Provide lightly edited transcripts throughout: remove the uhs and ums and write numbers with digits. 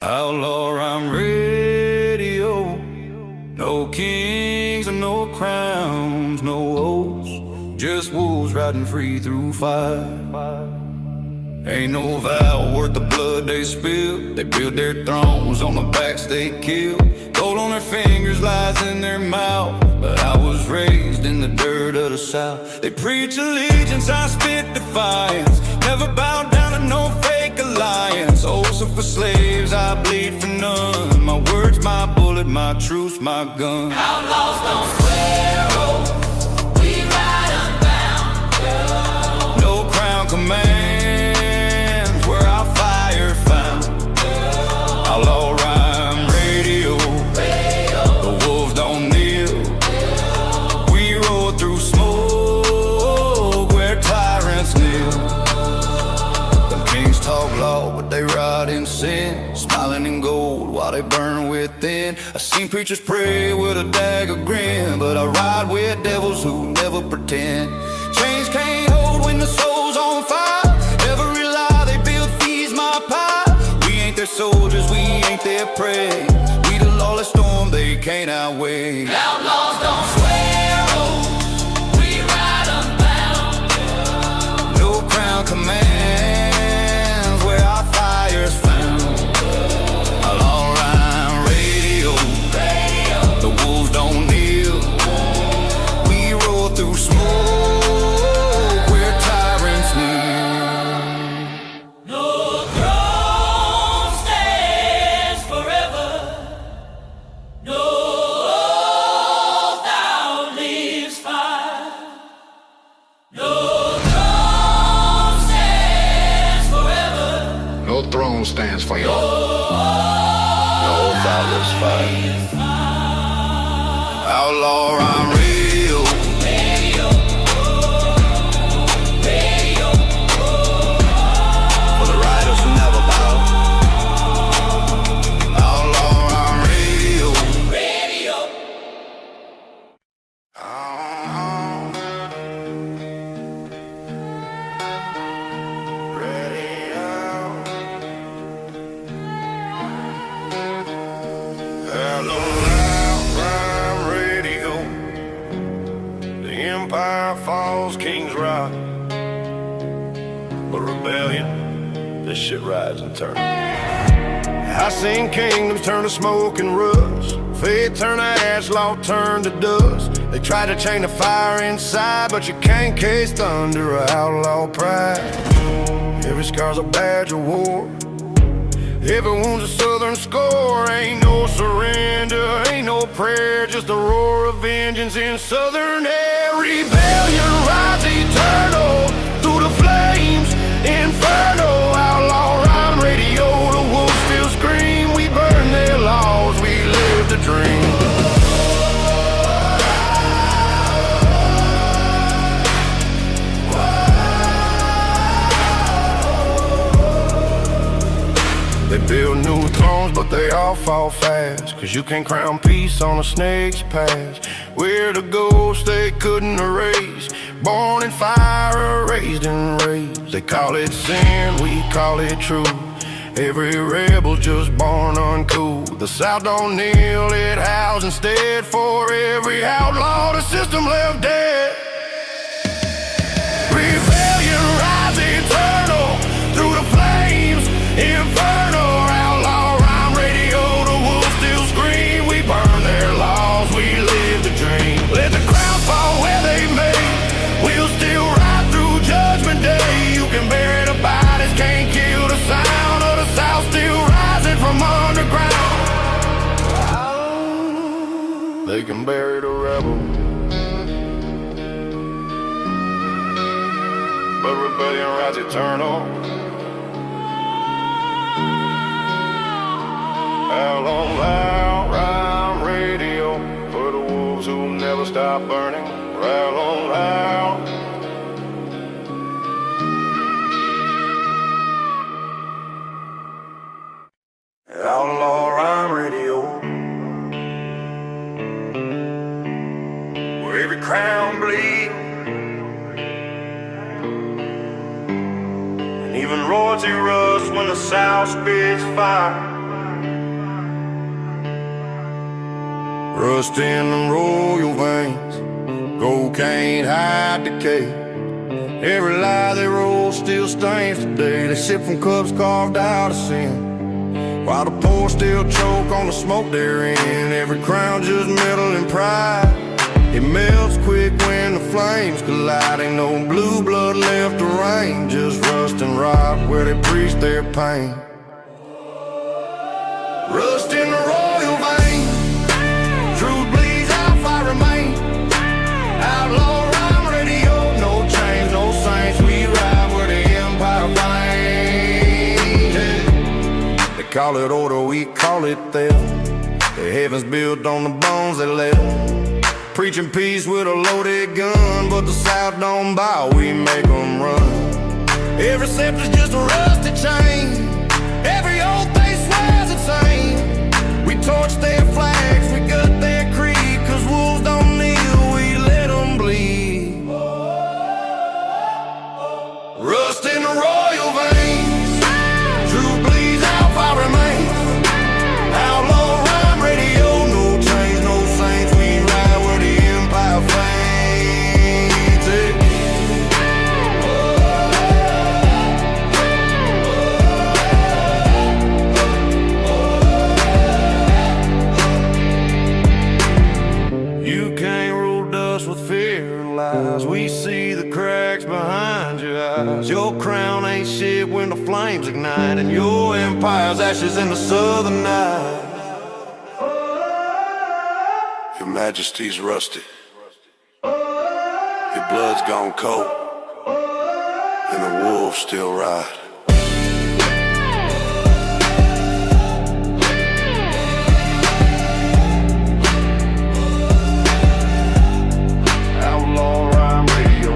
Outlaw, I'm radio. No kings and no crowns, no oaths, just wolves riding free through fire. Ain't no vow worth the blood they spilled. They build their thrones on the backs they killed. Gold on their fingers, lies in their mouth. But I was raised in the dirt of the South. They preach allegiance, I spit defiance. Never bow down to no fake alliance. Also for slaves, I bleed for none. My words, my bullet, my truth, my gun. Outlaws don't swear oaths, we ride unbound. No crown commands where our fire found. Outlaw rhyme radio. The wolves don't kneel. We roll through smoke where tyrants kneel. Them kings talk law, but they ride in sin. Smiling in gold while they burn within. I seen preachers pray with a dagger grin, but I ride with devils who never pretend. Chains can't hold when the soul's on fire. Every lie they build feeds my pie. We ain't their soldiers, we ain't their prey. We the lawless storm they can't outweigh. Outlaws don't swear oaths, we ride unbound. No crown commands where our fire's found. Outlaw rhyme radio. The wolves don't kneel. We roll through smoke where tyrants kneel. No throne stands forever. No oath outlives fire. No throne stands forever. No throne stands for you. No outlaws fight. Outlaw rhyme radio. For the riders who never bow. Outlaw rhyme radio. Outlaw rhyme radio. The empire falls, kings rise. But rebellion, this shit rides and turns. I seen kingdoms turn to smoke and rust. Faith turn to ash, law turn to dust. They try to chain the fire inside, but you can't case thunder or outlaw pride. Every scar's a badge of war. Every wound's a southern score. Ain't no surrender, ain't no prayer, just a roar of vengeance in southern air. Rebellion rides eternal through the flames, inferno. Outlaw rhyme radio, the wolves still scream. We burn their laws, we live the dream. They build new thrones, but they all fall fast. Cause you can't crown peace on a snake's path. We're the ghost they couldn't erase. Born in fire, raised in rage. They call it sin, we call it truth. Every rebel just born uncool. The South don't kneel, it howls instead. For every outlaw, the system left dead. Rebellion rise eternal through the flames, inferno. Outlaw rhyme radio, the wolves still scream. We burn their laws, we live the dream. Let the crowns fall where they may. We'll still ride through judgment day. You can bury the bodies, can't kill the sound of the South still rising from underground. They can bury the rebel, but rebellion rides eternal. Outlaw rhyme radio for the wolves who never stop burning. Outlaw. Outlaw rhyme radio, where every crown bleeds. And even royalty rusts when the South spits fire. Rust in the royal veins, cocaine high decay. Every lie they roll still stains today. They sip from cups carved out of sin, while the poor still choke on the smoke they're in. Every crown just metal and pride. It melts quick when the flames collide. Ain't no blue blood left to reign, just rust and rot where they preach their pain. Rust in the royal veins, truth bleeds out, fire remain. Outlaw rhyme radio, no chains, no saints. We ride where the empire flames. Yeah. They call it order, we call it theft. The heavens built on the bones they left. Preaching peace with a loaded gun, but the South don't bow, we make them run. Every scepter's just a rusty chain. Every oath they swear's insane. We torch their flags, we gut their creed, 'cause wolves don't kneel, we let them bleed. Rust in the royal veins, truth bleeds out, fire remains. Outlaw rhyme radio, no chains, no saints. We ride where the empire flames. You can't rule dust with fear and lies. We see the cracks behind your eyes. Your crown ain't shit when the flames ignite, and your empire's ashes in the southern night. Your Majesty's rusty. Your blood's gone cold, and the wolves still ride. Outlaw rhyme radio,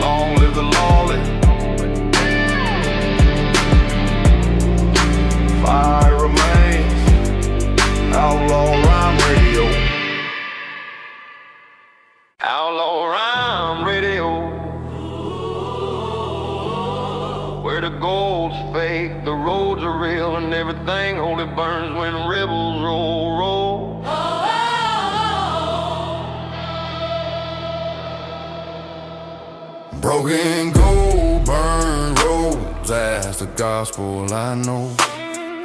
long live the lawless. Fire remains. Outlaw rhyme radio. Outlaw rhyme radio, where the gold's fake, the roads are real, and everything only burns when rebels roll, roll. Broken gold, burn roads, that's the gospel I know.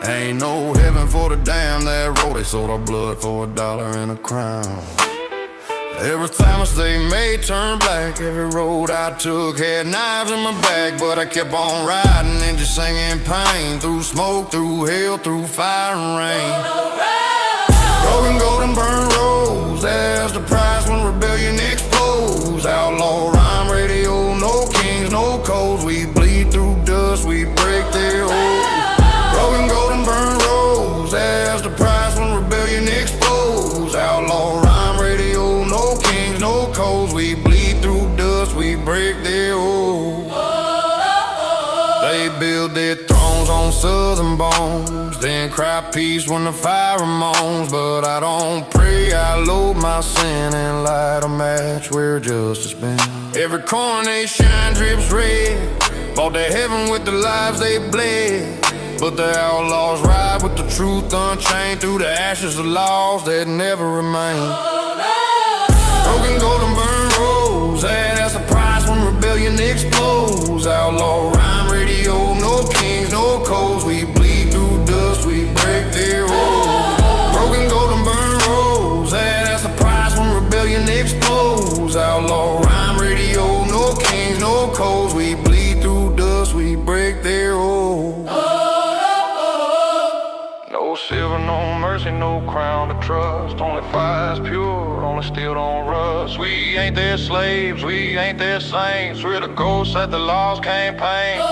Ain't no heaven for the damn that road. They sold our blood for $1 and a crown. Every time I say may turn black, every road I took had knives in my back, but I kept on riding and just singing pain, through smoke, through hell, through fire and rain. Broken gold and burned roads, that's the price when rebellion explodes. Outlaw rhyme radio, no kings, no codes. We bleed through dust, we break their holds. Broken gold and burned roads, that's the price when rebellion explodes. Outlaw rhyme radio, no kings, no codes. We bleed through dust, we break their holds. They build their thrones on southern bones, then cry peace when the fire moans. But I don't pray, I load my sin and light a match where justice been. Every corner they shine drips red, bought their heaven with the lives they bled. But the outlaws ride with the truth unchained, through the ashes of laws that never remain. Broken gold and burned roads, that's the price when rebellion explodes. Outlaw rhyme radio, no kings, no codes. We bleed through dust, we break their holds. Broken gold and burned roads, that's the price when rebellion explodes. Outlaw rhyme radio, no kings, no codes. We bleed through dust, we break their holds. No silver, no mercy, no crown to trust. Only fire's pure, only steel don't rust. We ain't their slaves, we ain't their saints. We're the ghosts that the laws can't paint.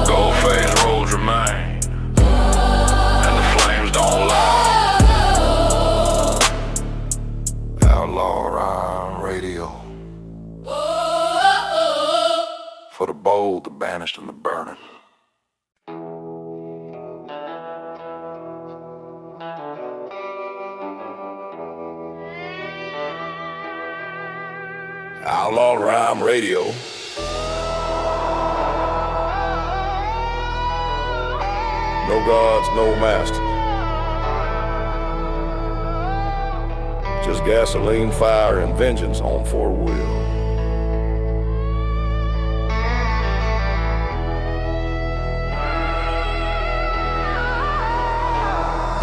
Gold-faced roads remain, and the flames don't lie. Outlaw rhyme radio, for the bold, the banished, and the burning. Outlaw Rhyme Radio. No gods, no master. Just gasoline, fire, and vengeance on four wheels.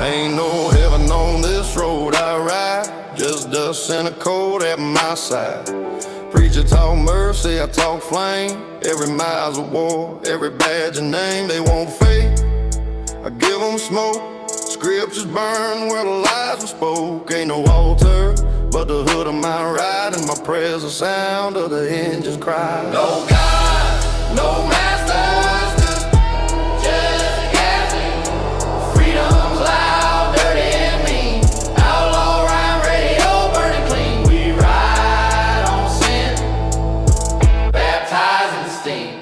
Ain't no heaven on this road I ride, just dust and a cold at my side. Preacher talk mercy, I talk flame. Every mile's a war, every badge and name. They want faith, I give them smoke. Scriptures burn where the lies were spoke. Ain't no altar but the hood of my ride, and my prayers the sound of the engines cry. No God, no masters, just gasoline. Freedom's loud, dirty and mean. Outlaw rhyme radio, burning clean. We ride on sin, baptized in steam.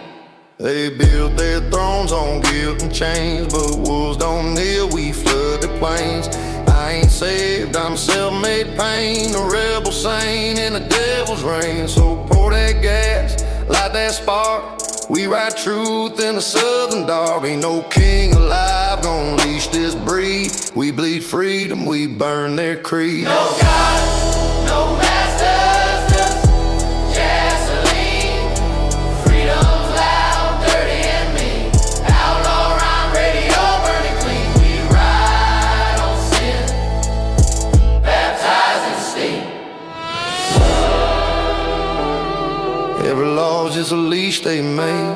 They build their thrones on guilt and chains, but wolves don't kneel, we flood the plains. I ain't saved, I'm self-made pain, a rebel saint in the devil's reign. So pour that gas, light that spark. We ride truth in the southern dark. Ain't no king alive gonna leash this breed. We bleed freedom, we burn their creed. No God, no masters, just gasoline. Freedom's loud, dirty and mean. Outlaw rhyme radio, burning clean. We ride on sin, baptized in steam. Every law's just a leash they made.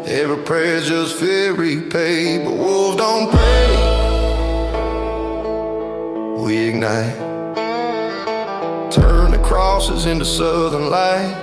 Every prayer's just fear repaid. But wolves don't pray, we ignite. Turn the crosses into southern light.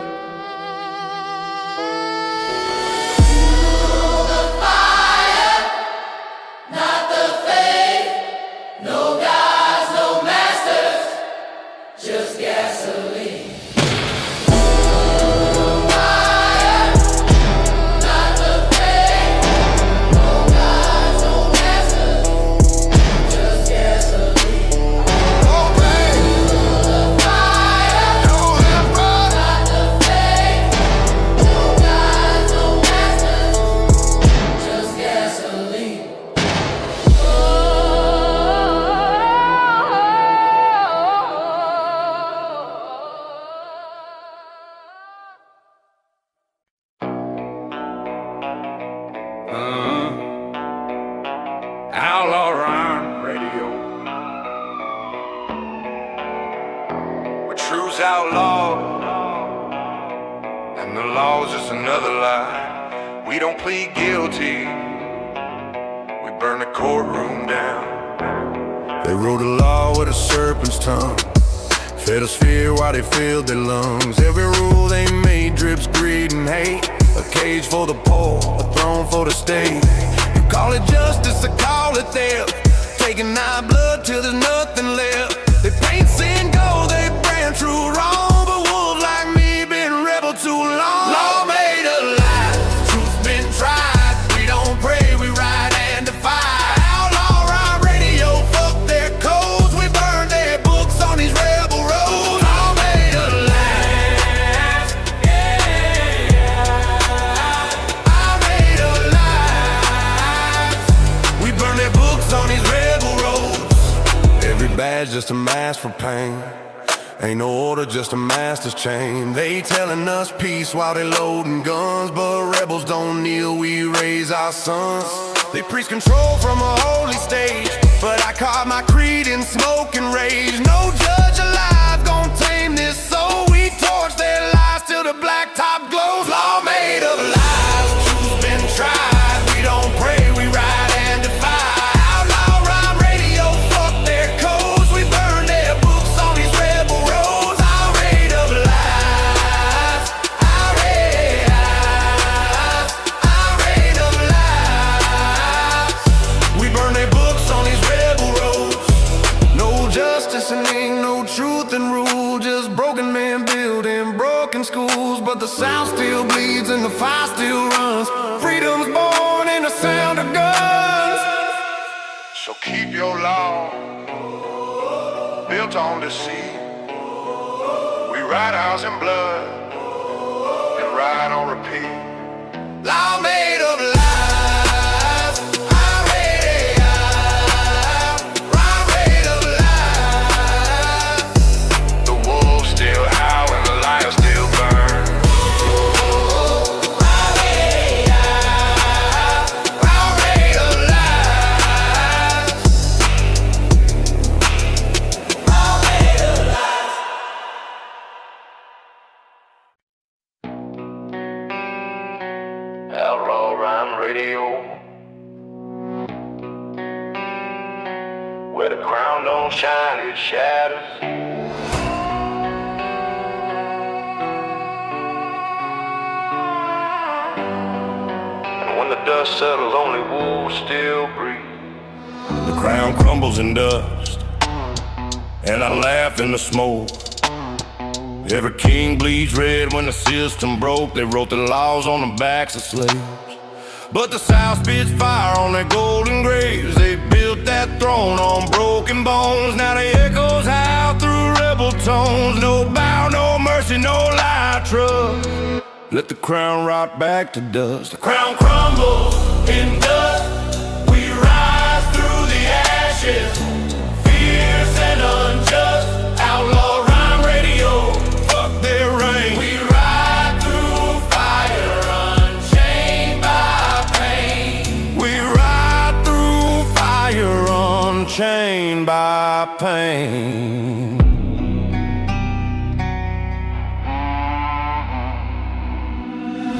Outlaw Rhyme Radio. We're truth's outlawed, and the law's just another lie. We don't plead guilty, we burn the courtroom down. They wrote a law with a serpent's tongue, fed us fear while they filled their lungs. Every rule they made drips greed and hate. A cage for the poor, a throne for the state. You call it justice, I call it theft. Taking our blood till there's nothing left. They paint sin gold, they brand true wrong. But wolves like me been rebel too long. Law made alive, truth's been tried. We don't pray, we ride and defy. Outlaw rhyme radio, fuck their codes. We burn their books on these rebel roads. Law made alive, I made alive. We burn their books on these rebel roads. Every badge just a mask for pain. Ain't no order, just a master's chain. They telling us peace while they loading guns, but rebels don't kneel, we raise our sons. They preach control from a holy stage, but I caught my creed in smoke and rage. No judge alive gon' tame this soul. We torch their lies till the black top glows. Law made of lies, truth's been tried. We don't pray, we ride and defy. Outlaw rhyme radio, fuck their codes. We burn their books on these rebel roads. I'm made of lies, I'm made of lies. We burn their books on these rebel roads. No justice and ain't no truth and rule. Just broken men building broken schools. But the South still bleeds and the fire still runs. Freedom's born in the sound of guns. So keep your law built on the sea. ride ours in blood and ride on repeat. Law made of lies, I'm ready out. Rhyme made of lies. The wolves still howl and the lions still burn. I'm ready out. Rhyme made of lies. I'm made of lies. Outlaw Rhyme Radio, where the crown don't shine, it shatters. And when the dust settles, only wolves still breathe. The crown crumbles in dust, and I laugh in the smoke. Every king bleeds red when the system broke. They wrote the laws on the backs of slaves, but the South spits fire on their golden graves. They built that throne on broken bones. Now the echoes howl through rebel tones. No bow, no mercy, no lie, trust. Let the crown rot back to dust. The crown crumbles in dust. We rise through the ashes, fierce and unjust. Outlaw Rhyme Radio, fuck their reign. We ride through fire, unchained by pain. We ride through fire, unchained by pain.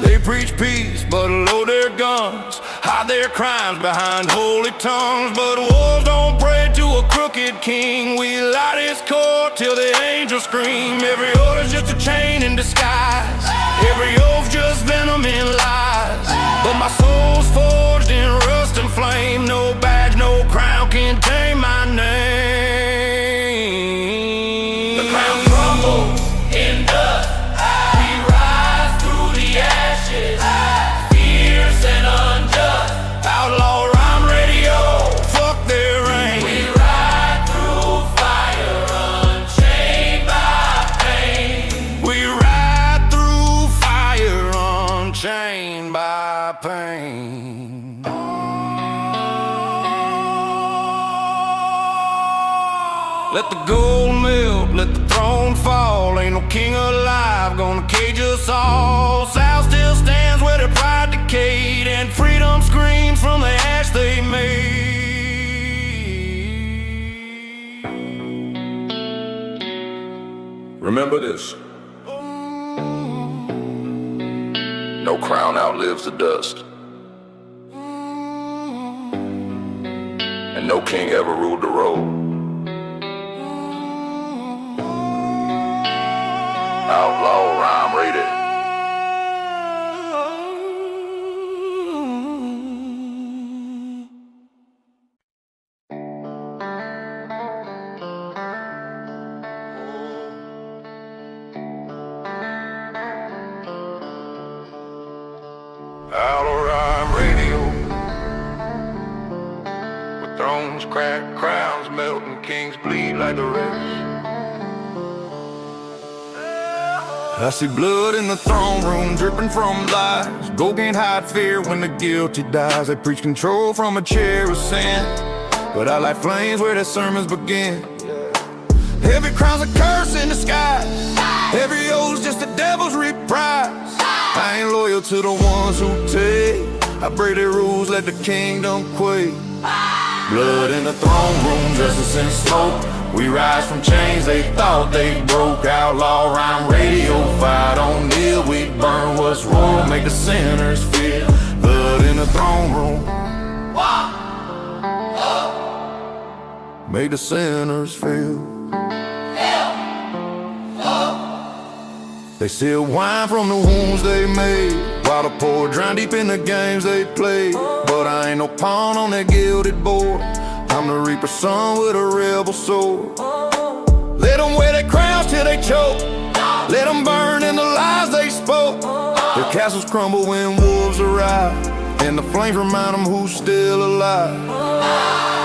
They preach peace, but load their guns, hide their crimes behind holy tongues. But wolves don't pray to a crooked king. We light his court till the angels scream. Every order's just a chain in disguise, every oath just venom in lies. But my soul's forged in rust and flame. No badge, no crown can tame my name. The crown crumbles in dust. We rise through the ashes, fierce and unjust. Outlaw Rhyme Radio, fuck their reign. We ride through fire, unchained by pain. We ride through fire, unchained by pain. Let the gold melt, let the throne fall. Ain't no king alive gonna cage us all. South still stands where their pride decayed, and freedom screams from the ash they made. Remember this: no crown outlives the dust, and no king ever ruled the road. Outlaw Rhyme Radio. Outlaw Rhyme Radio, where thrones crack, crowns melt, and kings bleed like the rest. I see blood in the throne room, dripping from lies. Gold can't hide fear when the guilty dies. They preach control from a chair of sin, but I light flames where their sermons begin. Every crown's a curse in the sky, every oath's just a devil's reprise. I ain't loyal to the ones who take, I break their rules, let the kingdom quake. Blood in the throne room, justice in smoke. We rise from chains they thought they broke. Outlaw Rhyme Radio, fight on kneel. We burn what's wrong, make the sinners feel. Blood in the throne room, make the sinners feel. They still whine from the wounds they made, while the poor drown deep in the games they played. But I ain't no pawn on that gilded board. I'm the reaper's son with a rebel sword. Let them wear their crowns till they choke, let them burn in the lies they spoke. Their castles crumble when wolves arrive, and the flames remind them who's still alive.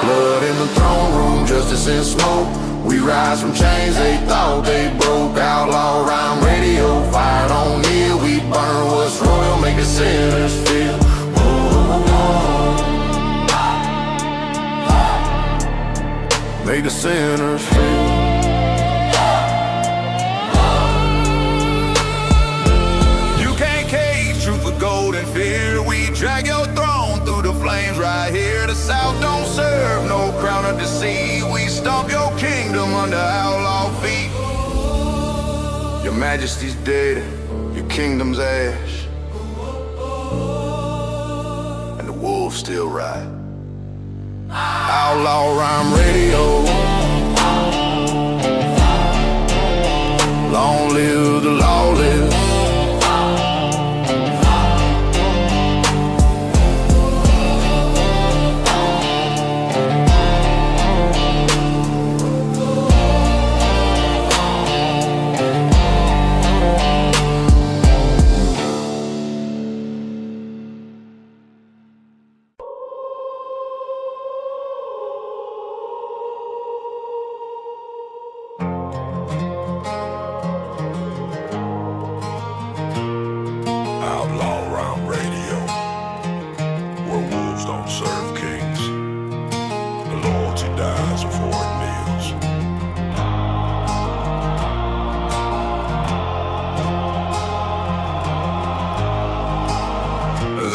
Blood in the throne room, justice and smoke. We rise from chains they thought they broke. Outlaw rhyme radio, fired on near. We burn what's royal, make the sinners feel. Make the sinners feel. You can't cage truth with gold and fear. We drag your throne through the flames right here. The South don't serve no crown of deceit. We stomp your kingdom under outlaw feet. Your majesty's dead, your kingdom's ash, and the wolves still ride. Outlaw rhyme radio. Long live the lawless.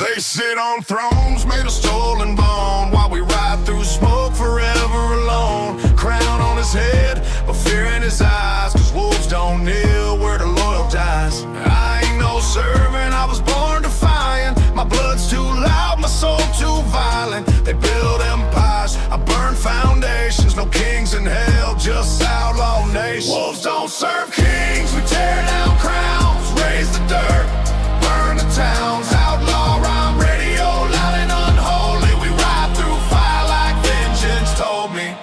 They sit on thrones made of stolen bone, while we ride through smoke forever alone. Crown on his head, but fear in his eyes, cause wolves don't kneel where the loyal dies. I ain't no servant, I was born defiant. My blood's too loud, my soul too violent. They build empires, I burn foundations. No kings in hell, just outlaw nations. Wolves don't serve kings, we tear down crowns, raise the dirt, burn the towns. Outlaw rhyme radio, loud and unholy. We ride through fire like vengeance told me.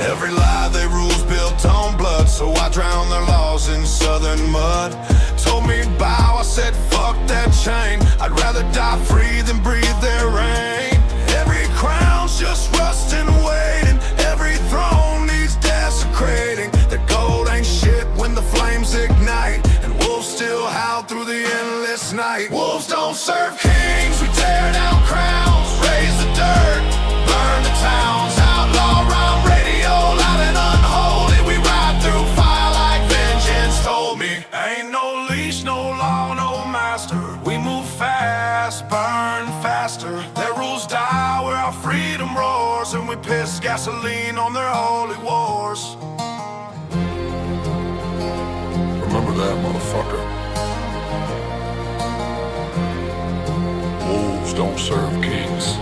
Every lie they rules built on blood, so I drown their laws in southern mud. Told me bow, I said fuck that chain. I'd rather die free than breathe their reign. Every crown's just rust and waiting. Every throne needs desecrating. The gold ain't shit when the flames ignite, and wolves still howl through the endless night. Wolves don't serve kings, we tear down crowns, raise the dirt, burn the towns. Outlaw rhyme radio, loud and unholy. We ride through fire like vengeance told me. Ain't no leash, no law, no master. We move fast, burn faster. Their rules die where our freedom roars, and we piss gasoline on their holy wars. Remember that, motherfucker. Wolves don't serve kings.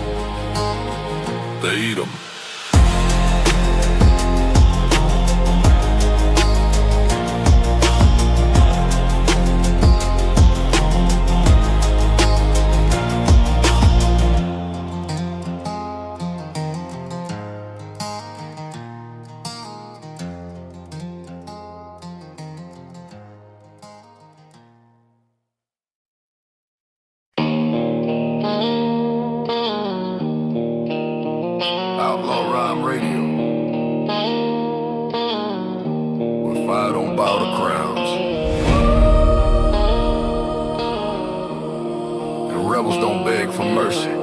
They eat them. Outlaw rhyme radio. If I don't bow to crowns, and rebels don't beg for mercy.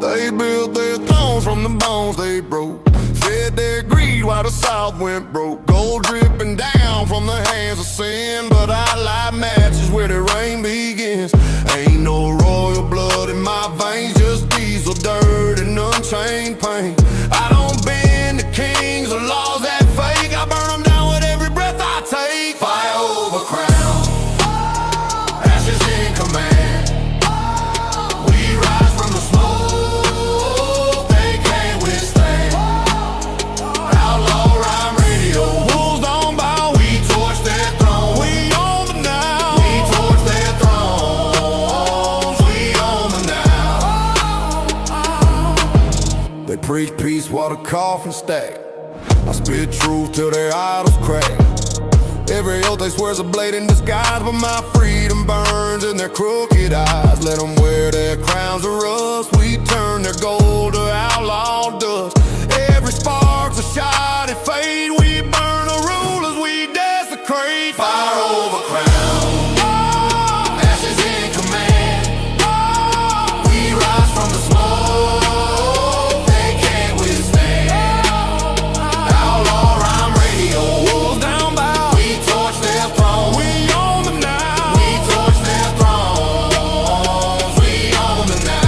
They built their thrones from the bones they broke, fed their greed while the South went broke. Gold dripping down from the hands of sin, but I light matches where the rain begins. Ain't no royal blood in my veins, just diesel dirt and unchained pain. I don't bend the kings or laws that fake. I burn them down with every breath I take. Fire over crown, ashes in command. We rise from the smoke they can't withstand. Outlaw rhyme radio, wolves don't bow. We torch their throne. We own them now. We torch their thrones. We own them now. They preach peace while the coffin stack. I spit truth till their idols crack. Every oath they swear's a blade in disguise, but my freedom burns in their crooked eyes. Let them wear their crowns of rust, we turn their gold or outlaw dust. Every spark's a shot at fade. We burn the rulers, we desecrate. Fire over crown, ashes in command. We rise from the smoke they can't withstand. Outlaw rhyme radio, wolves down bow. We torch their throne, we own them now. We torch their thrones, we own them now.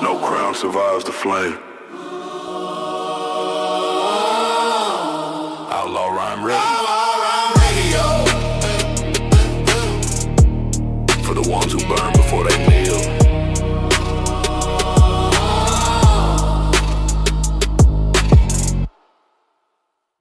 No crown survives the flame. Outlaw rhyme ready.